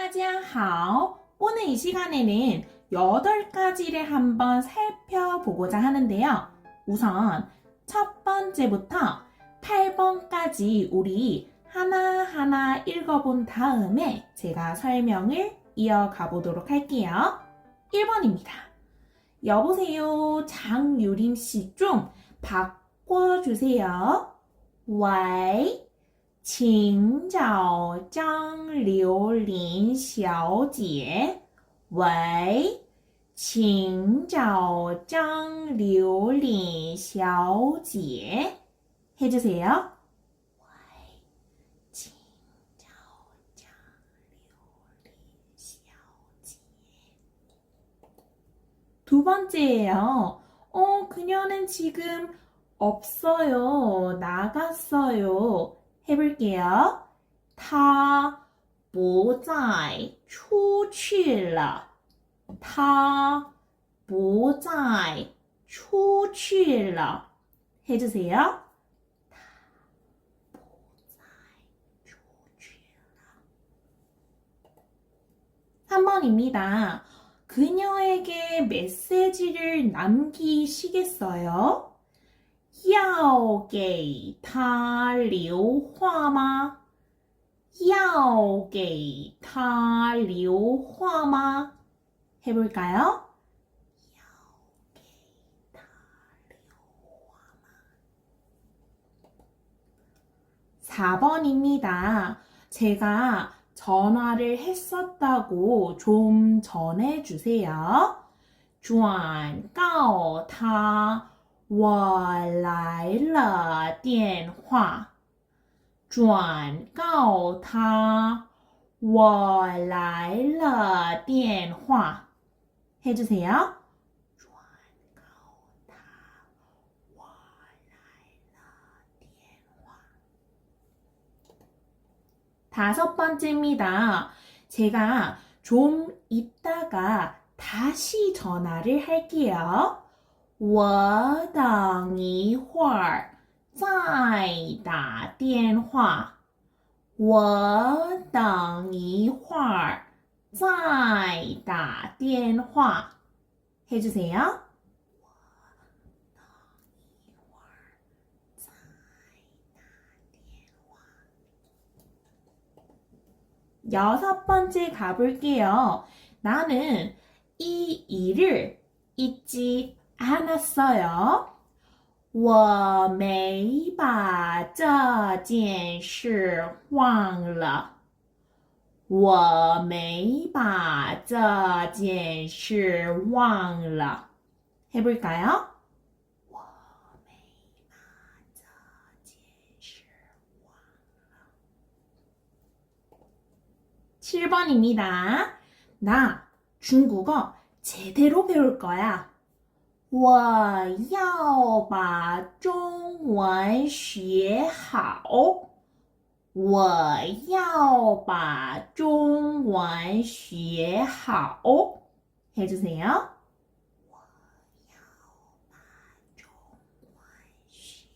大家好. 오늘 이 시간에는 8가지를 한번 살펴보고자 하는데요. 우선 첫 번째부터 8번까지 우리 하나하나 읽어본 다음에 제가 설명을 이어가 보도록 할게요. 1번입니다. 여보세요, 장유림 씨 좀 바꿔주세요. 喂请找张榴莲小姐。喂，请找张榴莲小姐。해주세요. 喂，请找张榴莲小姐。두 번째예요. 그녀는 지금 없어요. 나갔어요. 해볼게요. 他不在出去了。他不在出去了。해주세요. 他不在出去了。 3번입니다. 그녀에게 메시지를 남기시겠어요? 要给他留话吗？要给他留话吗？ 해볼까요? 要给他留话吗？ 4번입니다. 제가 전화를 했었다고 좀 전해주세요. 转告他我来了电话。转告他我来了电话。해주세요. 转告他我来了电话。 5번째입니다. 제가 좀 이따가 다시 전화를 할게요. 我等一会儿再打电话。我等一会儿再打电话。해주세요. 我等一会儿再打电话。 6번째 가볼게요. 나는 이 일을 잊지 않았어요. 我没把这件事忘了。我没把这件事忘了。해볼까요? 我没把这件事忘了。 7번입니다. 나 중국어 제대로 배울 거야. 我要把中文学好。我要把中文学好。해주세요. 我要把中文学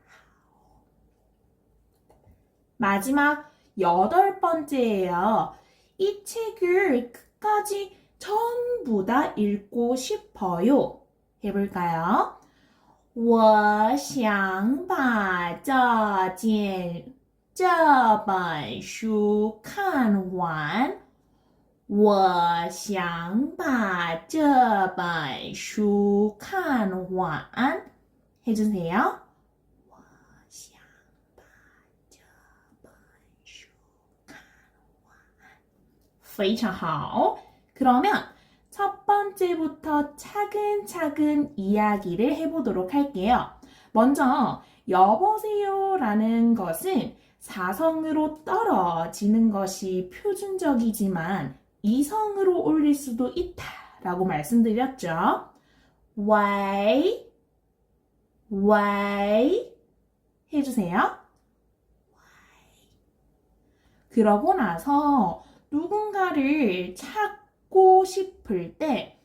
好。 마지막 8번째예요. 이 책을 끝까지 전부 다 읽고 싶어요. 해볼까요? 我想把这本书看完。我想把这本书看完。해주세요. 我想把这本书看完。非常好. 그러면 첫 번째부터 차근차근 이야기를 해보도록 할게요. 먼저 여보세요 라는 것은 사성으로 떨어지는 것이 표준적이지만 이성으로 올릴 수도 있다라고 말씀드렸죠. 喂, 喂 해주세요. 그러고 나서 누군가를 찾고 싶을 때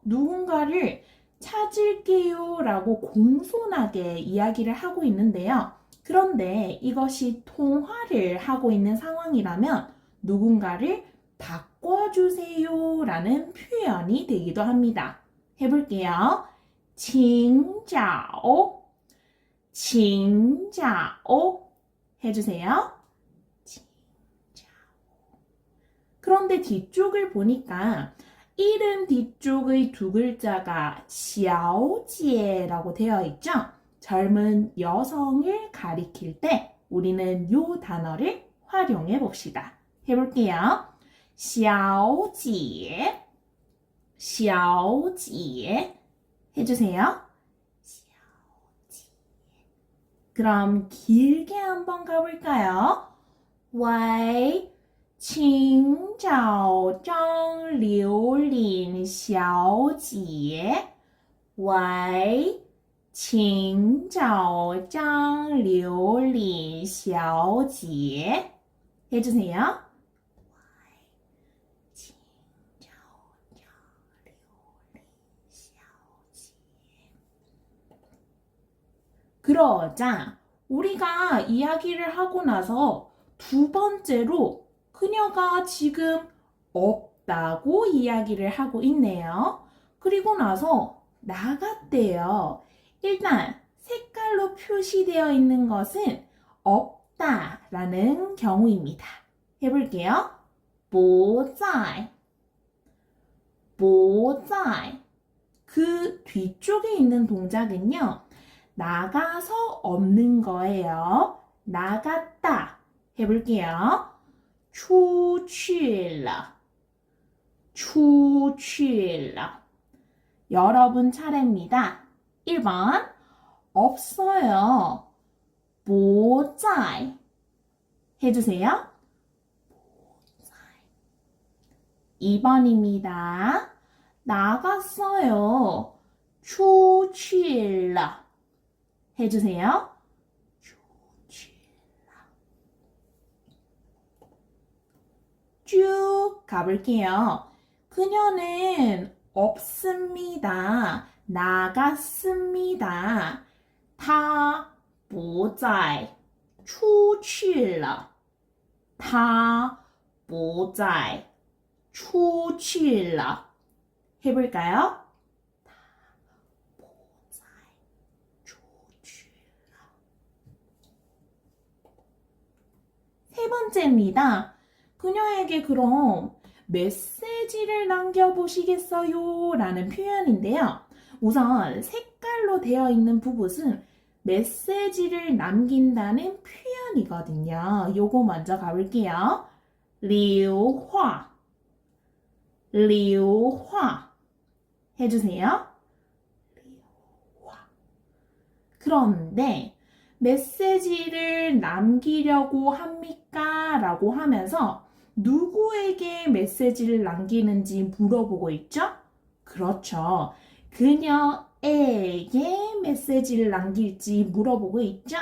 누군가를 찾을게요 라고 공손하게 이야기를 하고 있는데요. 그런데 이것이 통화를 하고 있는 상황이라면 누군가를 바꿔주세요 라는 표현이 되기도 합니다. 해볼게요. 请找, 请找 해주세요. 请找. 그런데 뒤쪽을 보니까 이름 뒤쪽의 두 글자가 小姐라고 되어 있죠? 젊은 여성을 가리킬 때 우리는 이 단어를 활용해 봅시다. 해볼게요. 小姐, 小姐 해주세요. 小姐. 그럼 길게 한번 가볼까요? 喂, 请找张柳岭小姐. 喂, 请找张柳岭小姐. 해주세요. 그러자 우리가 이야기를 하고 나서 두 번째로 그녀가 지금 없다고 이야기를 하고 있네요. 그리고 나서 나갔대요. 일단 색깔로 표시되어 있는 것은 없다라는 경우입니다. 해볼게요. 不在, 不在. 그 뒤쪽에 있는 동작은요. 나가서 없는 거예요. 나갔다. 해볼게요. 出去了, 出去了. 여러분 차례입니다. 1번 없어요. 不在 해주세요. 2번입니다. 나갔어요. 出去了 해주세요. 出去了. 쭉 가볼게요. 그녀는 없습니다. 나갔습니다. 他不在出去了. 他不在出去了. 해볼까요? 他不在出去了. 세 번째입니다. 그녀에게 그럼 메시지를 남겨보시겠어요? 라는 표현인데요. 우선 색깔로 되어 있는 부분은 메시지를 남긴다는 표현이거든요. 요거 먼저 가볼게요. 留话, 留话 해주세요. 留话. 그런데 메시지를 남기려고 합니까? 라고 하면서 누구에게 메시지를 남기는지 물어보고 있죠? 그렇죠. 그녀에게 메시지를 남길지 물어보고 있죠?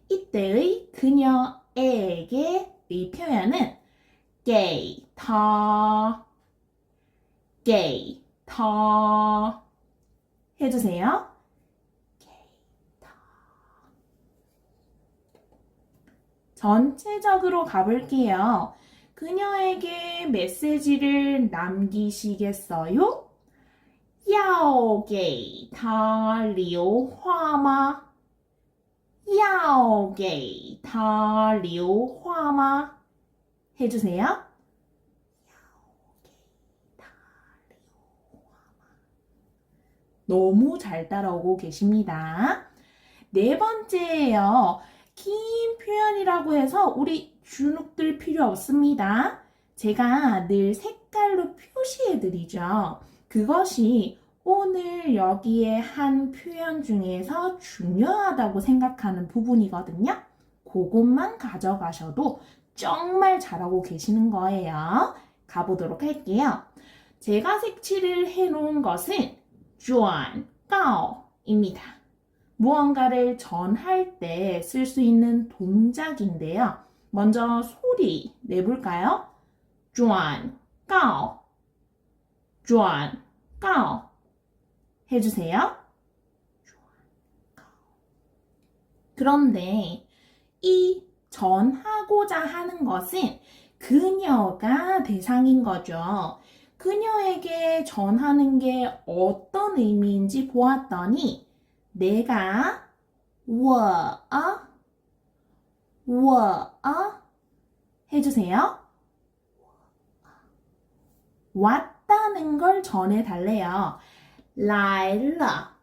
이때의 그녀에게의 표현은 给他, 给他 해주세요. 给他. 전체적으로 가볼게요. 그녀에게 메시지를 남기시겠어요? 要给他留话吗?要给他留话吗? 해주세요. 너무 잘 따라오고 계십니다. 네 번째예요. 긴 표현이라고 해서 우리 주눅들 필요 없습니다. 제가 늘 색깔로 표시해드리죠. 그것이 오늘 여기에 한 표현 중에서 중요하다고 생각하는 부분이거든요. 그것만 가져가셔도 정말 잘하고 계시는 거예요. 가보도록 할게요. 제가 색칠을 해놓은 것은 转告입니다. 무언가를 전할 때 쓸 수 있는 동작인데요. 먼저 소리 내볼까요? 转告, 转告 해주세요. 그런데 이 전하고자 하는 것은 그녀가 대상인 거죠. 그녀에게 전하는 게 어떤 의미인지 보았더니 내가 我 해주세요. 왔다는 걸 전해달래요. 来了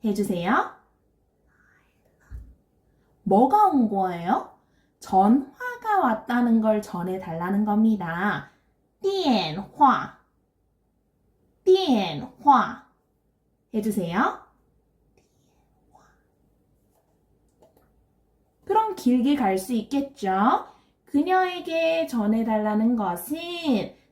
해주세요. 뭐가 온 거예요? 전화가 왔다는 걸 전해달라는 겁니다. 电话 해주세요. 그럼 길게 갈 수 있겠죠? 그녀에게 전해달라는 것은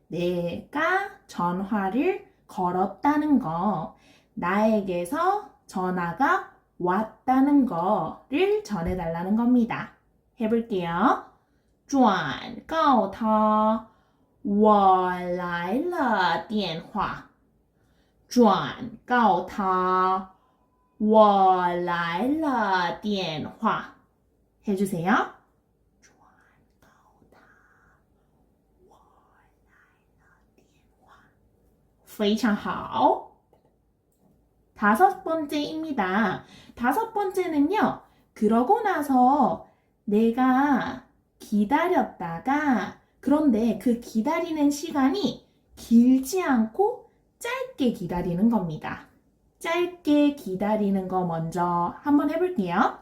내가 전화를 걸었다는 거, 나에게서 전화가 왔다는 거를 전해달라는 겁니다. 해볼게요. 转告他我来了电话转告他我来了电话 해주세요. 非常好. 다섯 번째입니다. 다섯 번째는요. 그러고 나서 내가 기다렸다가 그런데 그 기다리는 시간이 길지 않고 짧게 기다리는 겁니다. 짧게 기다리는 거 먼저 한번 해볼게요.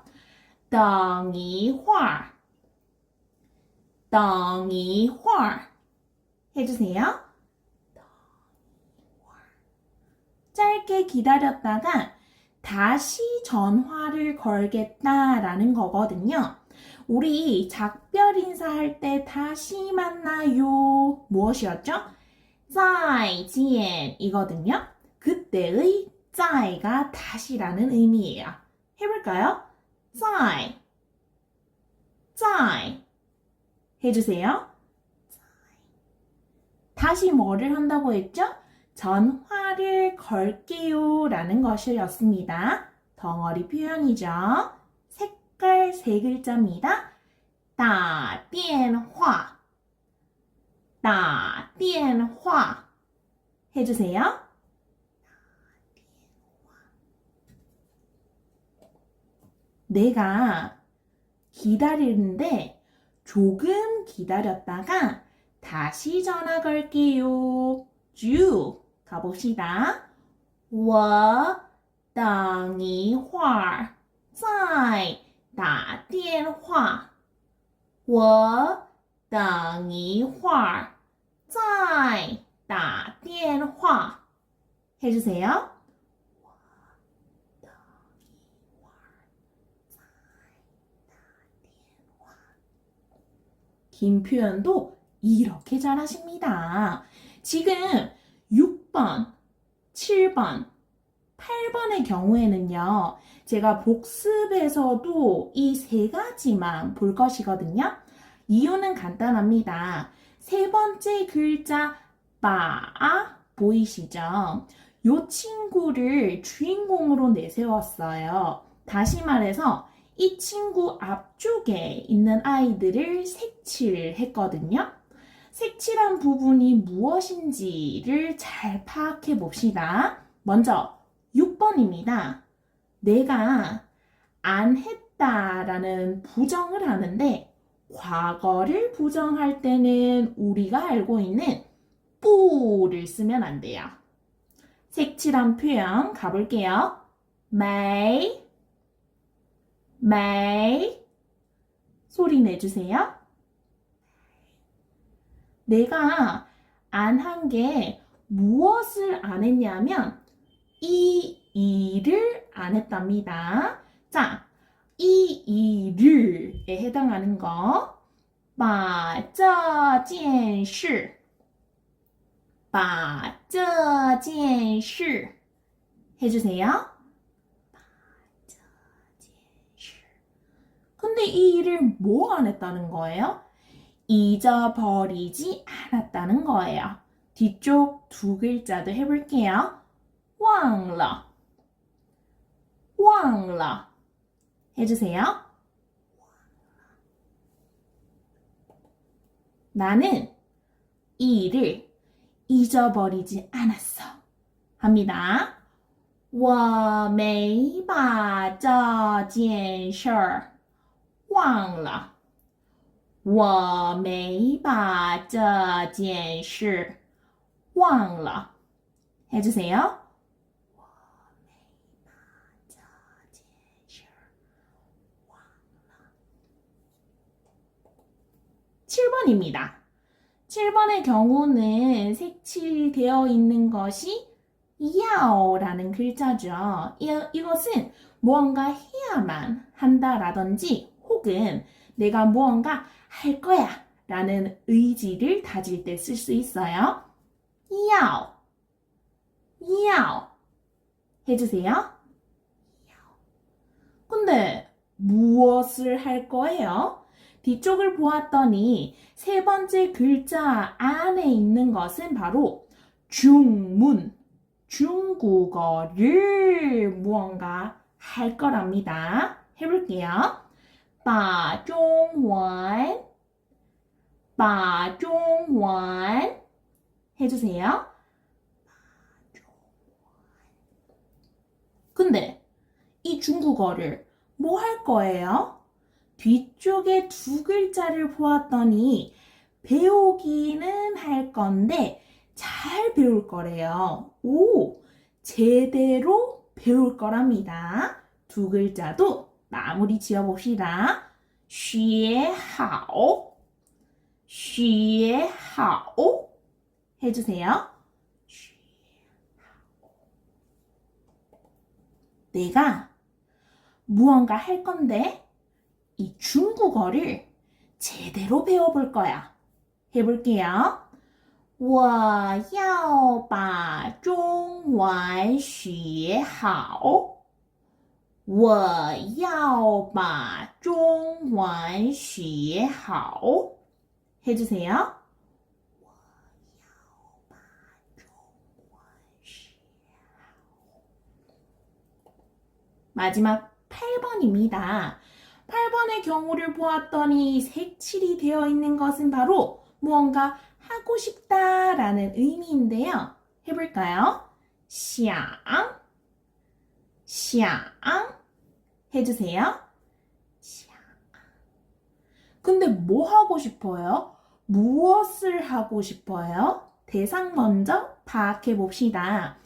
等一会儿 等一会儿 해주세요. 짧게 기다렸다가 다시 전화를 걸겠다라는 거거든요. 우리 작별 인사할 때 다시 만나요. 무엇이었죠? 再见 이거든요. 그때의 再가 다시라는 의미예요. 해볼까요? 再 해주세요. 다시 뭐를 한다고 했죠? 전화를 걸게요 라는 것이었습니다. 덩어리 표현이죠. 색깔 세 글자입니다. 打电话 打电话 해주세요. 내가 기다리는데 조금 기다렸다가 다시 전화 걸게요. 쭉 가봅시다. 我等一会儿再打电话我等一会儿再打电话 해주세요. 긴 표현도 이렇게 잘하십니다. 지금 6번, 7번, 8번의 경우에는요. 제가 복습에서도 이 세 가지만 볼 것이거든요. 이유는 간단합니다. 세 번째 글자 바 보이시죠? 이 친구를 주인공으로 내세웠어요. 다시 말해서 이 친구 앞쪽에 있는 아이들을 색칠했거든요. 색칠한 부분이 무엇인지를 잘 파악해 봅시다. 먼저 6번입니다. 내가 안 했다라는 부정을 하는데 과거를 부정할 때는 우리가 알고 있는 뿌를 쓰면 안 돼요. 색칠한 표현 가볼게요. 没 소리 내주세요. 내가 안 한 게 무엇을 안 했냐면 이 일을 안 했답니다. 자, 이 일을에 해당하는 거 把这件事把这件事 해주세요. 근데 이 일을 뭐 안 했다는 거예요? 잊어버리지 않았다는 거예요. 뒤쪽 두 글자도 해볼게요. 忘了 해주세요. 나는 이 일을 잊어버리지 않았어. 합니다. 我没把这件事儿忘了。我没把这件事忘了。해주세요. 7번입니다. 7번의 경우는 색칠되어 있는 것이 야오라는 글자죠. 이것은 무언가 해야만 한다라든지 혹은 내가 무언가 할 거야 라는 의지를 다질 때 쓸 수 있어요. 야오, 야오 해주세요. 근데 무엇을 할 거예요? 뒤쪽을 보았더니 세 번째 글자 안에 있는 것은 바로 중문, 중국어를 무언가 할 거랍니다. 해볼게요. 把中文 把中文 해주세요. 근데 이 중국어를 뭐 할 거예요? 뒤쪽에 두 글자를 보았더니 배우기는 할 건데 잘 배울 거래요. 오, 제대로 배울 거랍니다. 두 글자도 마무리 지어봅시다. 学好 学好 해주세요. 내가 무언가 할 건데 이 중국어를 제대로 배워볼 거야. 해볼게요. 我要把中文学好。我要把中文学好。해주세요. 마지막 8번입니다. 8번의 경우를 보았더니 색칠이 되어 있는 것은 바로 무언가 하고 싶다라는 의미인데요. 해볼까요? 想, 想 해주세요. 想. 근데 뭐 하고 싶어요? 무엇을 하고 싶어요? 대상 먼저 파악해 봅시다.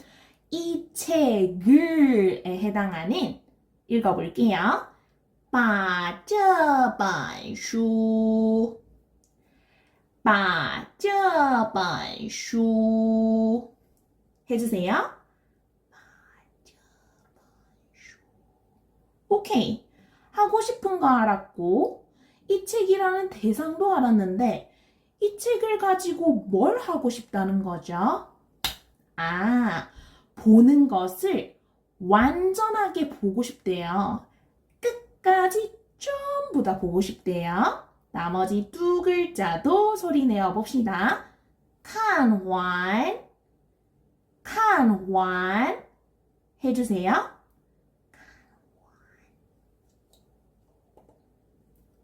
이 책을에 해당하는 읽어볼게요. 把这本书把这本书 해주세요. 오케이. 하고 싶은 거 알았고 이 책이라는 대상도 알았는데 이 책을 가지고 뭘 하고 싶다는 거죠? 아, 보는 것을 완전하게 보고 싶대요. 끝까지 전부 다 보고 싶대요. 나머지 두 글자도 소리 내어 봅시다. 看完, 看完 해주세요.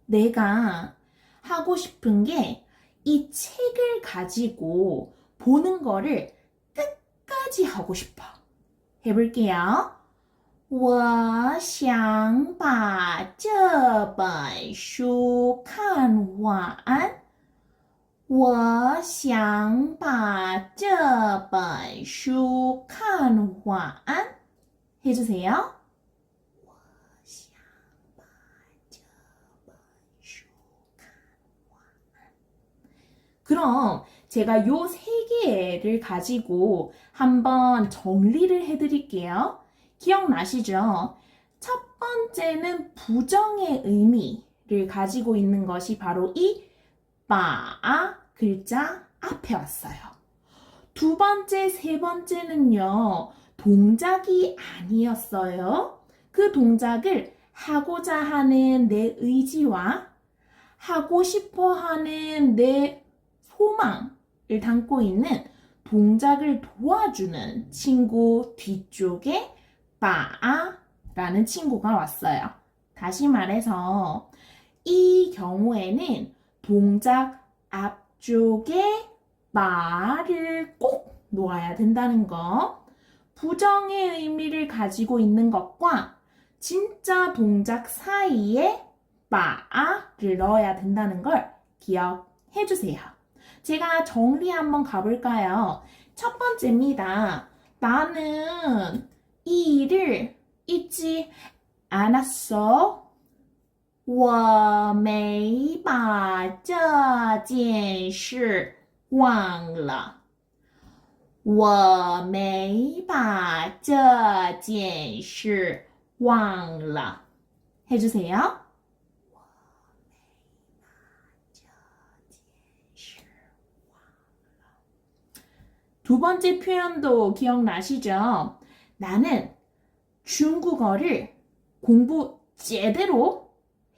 내가 하고 싶은 게 이 책을 가지고 보는 거를 끝까지 하고 싶어. 해볼게요. 我想把这本书看完。我想把这本书看完。해주세요. 그럼 제가 요 세 개를 가지고 한번 정리를 해드릴게요. 기억나시죠? 첫 번째는 부정의 의미를 가지고 있는 것이 바로 이 바 글자 앞에 왔어요. 두 번째, 세 번째는요, 동작이 아니었어요. 그 동작을 하고자 하는 내 의지와 하고 싶어 하는 내 소망을 담고 있는 동작을 도와주는 친구 뒤쪽에 바라는 친구가 왔어요. 다시 말해서 이 경우에는 동작 앞쪽에 마를 꼭 놓아야 된다는 거. 부정의 의미를 가지고 있는 것과 진짜 동작 사이에 마를 넣어야 된다는 걸 기억해 주세요. 제가 정리 한번 가볼까요? 첫 번째입니다. 나는 이 일을 잊지 않았어. 我没把这件事忘了。我没把这件事忘了. 해주세요. 두 번째 표현도 기억나시죠? 나는 중국어를 공부 제대로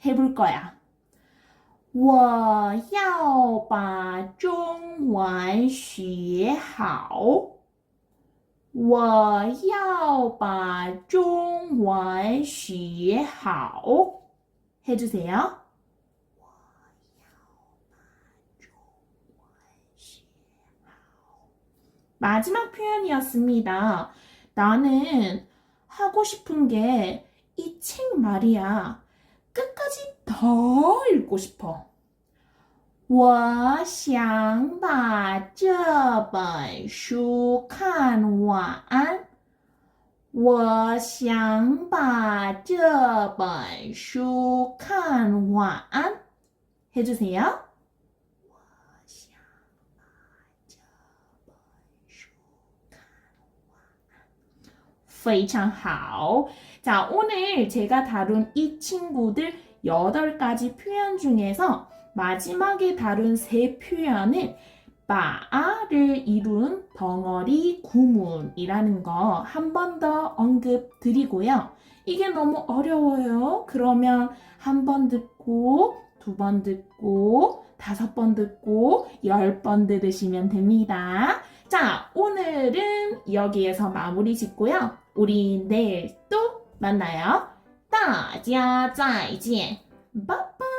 해볼 거야. 我要把中文学好。我要把中文学好. 해주세요. 마지막 표현이었습니다. 나는 하고 싶은 게 이 책 말이야. 끝까지 더 읽고 싶어. 我想把这本书看完。我想把这本书看完. 해주세요. 非常好. 자, 오늘 제가 다룬 이 친구들 8가지 표현 중에서 마지막에 다룬 3표현은 바아를 이룬 덩어리 구문이라는 거 한 번 더 언급 드리고요. 이게 너무 어려워요. 그러면 한 번 듣고, 2번 듣고, 5번 듣고, 10번 들으시면 됩니다. 자, 오늘은 여기에서 마무리 짓고요. 우리 내일 또 만나요. 大家再见. 바이바이.